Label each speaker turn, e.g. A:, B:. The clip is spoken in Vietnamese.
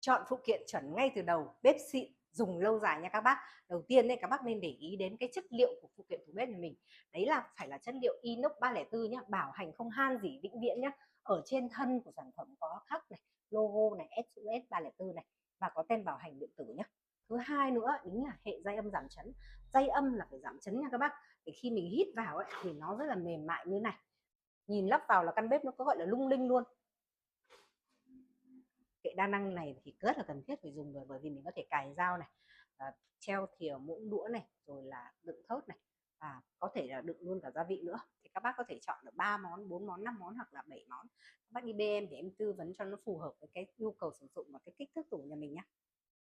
A: Chọn phụ kiện chuẩn ngay từ đầu, bếp xịn, dùng lâu dài nha các bác. Đầu tiên đấy, các bác nên để ý đến cái chất liệu của phụ kiện tủ bếp nhà mình. Đấy là phải là chất liệu inox 304 nhá, bảo hành không han gì vĩnh viễn nhá. Ở trên thân của sản phẩm có khắc này, logo này, SUS 304 này, và có tem bảo hành điện tử nhá. Thứ hai nữa chính là hệ dây âm giảm chấn. Dây âm là phải giảm chấn nha các bác. Để khi mình hít vào ấy thì nó rất là mềm mại như này. Nhìn lắp vào là căn bếp nó có gọi là lung linh luôn. Kệ đa năng này thì rất là cần thiết phải dùng rồi, bởi vì mình có thể cài dao này, treo thìa muỗng đũa này, rồi là đựng thớt này, và có thể là đựng luôn cả gia vị nữa. Thì các bác có thể chọn được 3 món, 4 món, 5 món hoặc là 7 món. Các bác đi bên em để em tư vấn cho nó phù hợp với cái nhu cầu sử dụng và cái kích thước tủ nhà mình nhé.